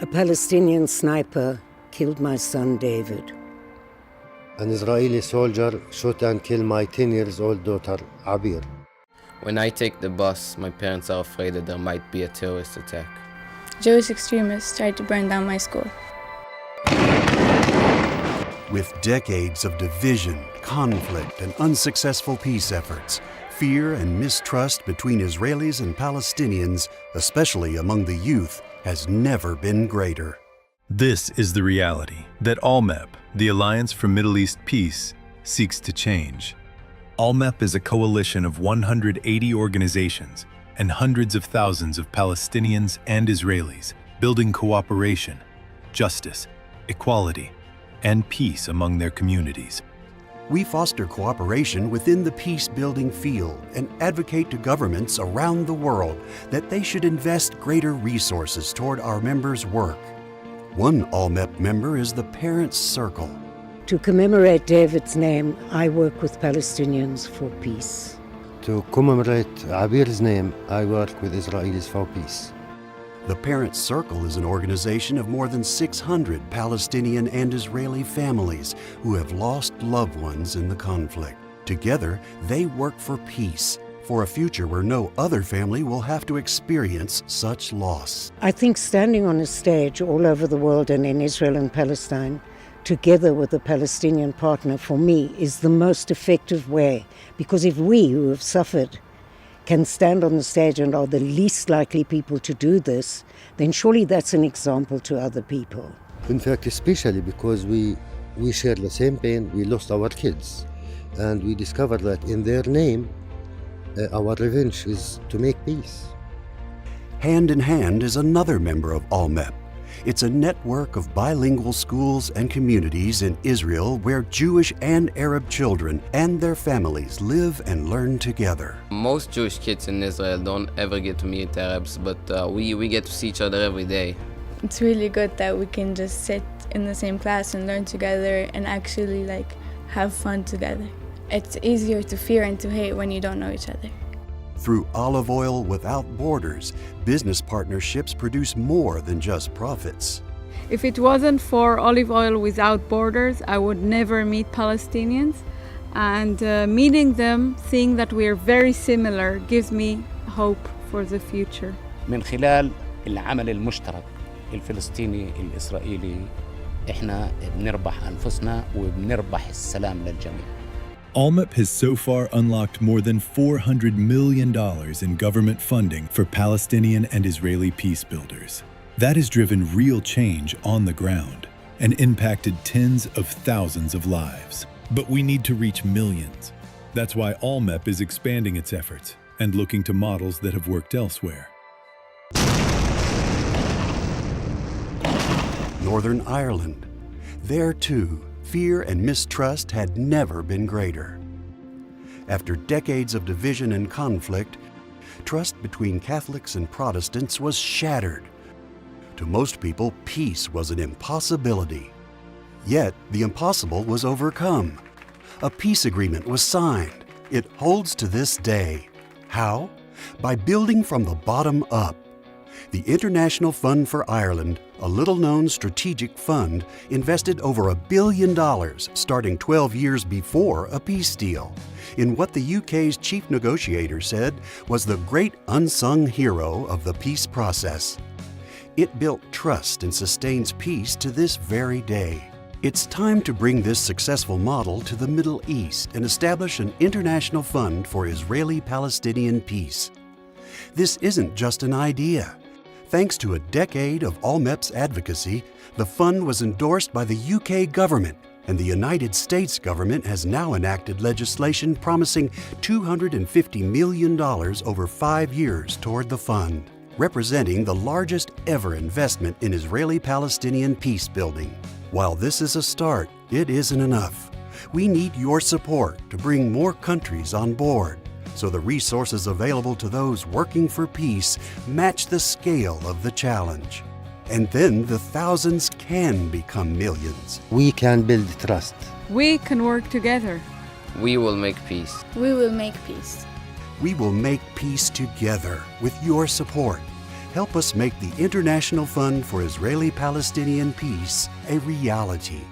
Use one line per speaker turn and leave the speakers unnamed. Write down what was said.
A Palestinian sniper killed my son David.
An Israeli soldier shot and killed my 10 years old daughter, Abir.
When I take the bus, my parents are afraid that there might be a terrorist attack.
Jewish extremists tried to burn down my school.
With decades of division, conflict, and unsuccessful peace efforts, fear and mistrust between Israelis and Palestinians, especially among the youth, has never been greater.
This is the reality that ALLMEP, the Alliance for Middle East Peace, seeks to change. ALLMEP is a coalition of 180 organizations and hundreds of thousands of Palestinians and Israelis building cooperation, justice, equality, and peace among their communities.
We foster cooperation within the peace-building field and advocate to governments around the world that they should invest greater resources toward our members' work. One ALLMEP member is the Parents' Circle.
To commemorate David's name, I work with Palestinians for peace.
To commemorate Abir's name, I work with Israelis for peace.
The Parents' Circle is an organization of more than 600 Palestinian and Israeli families who have lost loved ones in the conflict. Together, they work for peace, for a future where no other family will have to experience such loss.
I think standing on a stage all over the world and in Israel and Palestine, together with a Palestinian partner, for me, is the most effective way. Because if we, who have suffered, can stand on the stage and are the least likely people to do this, then surely that's an example to other people.
In fact, especially because we share the same pain, we lost our kids. And we discovered that in their name, our revenge is to make peace.
Hand in Hand is another member of ALLMEP. It's a network of bilingual schools and communities in Israel where Jewish and Arab children and their families live and learn together.
Most Jewish kids in Israel don't ever get to meet Arabs, but we get to see each other every day.
It's really good that we can just sit in the same class and learn together and actually have fun together. It's easier to fear and to hate when you don't know each other.
Through Olive Oil Without Borders, business partnerships produce more than just profits.
If it wasn't for Olive Oil Without Borders, I would never meet Palestinians. And meeting them, seeing that we are very similar, gives me hope for the future.
من خلال العمل المشترك الفلسطيني الإسرائيلي إحنا بنربح أنفسنا وبنربح السلام للجميع.
ALLMEP has so far unlocked more than $400 million in government funding for Palestinian and Israeli peace builders. That has driven real change on the ground and impacted tens of thousands of lives. But we need to reach millions. That's why ALLMEP is expanding its efforts and looking to models that have worked elsewhere.
Northern Ireland. There too, fear and mistrust had never been greater. After decades of division and conflict, trust between Catholics and Protestants was shattered. To most people, peace was an impossibility. Yet, the impossible was overcome. A peace agreement was signed. It holds to this day. How? By building from the bottom up. The International Fund for Ireland, a little-known strategic fund, invested over $1 billion starting 12 years before a peace deal, in what the UK's chief negotiator said was the great unsung hero of the peace process. It built trust and sustains peace to this very day. It's time to bring this successful model to the Middle East and establish an international fund for Israeli-Palestinian peace. This isn't just an idea. Thanks to a decade of ALLMEP's advocacy, the fund was endorsed by the UK government, and the United States government has now enacted legislation promising $250 million over 5 years toward the fund, representing the largest ever investment in Israeli-Palestinian peace building. While this is a start, it isn't enough. We need your support to bring more countries on board, so the resources available to those working for peace match the scale of the challenge. And then the thousands can become millions.
We can build trust.
We can work together.
We will make peace.
We will make peace.
We will make peace together with your support. Help us make the International Fund for Israeli-Palestinian Peace a reality.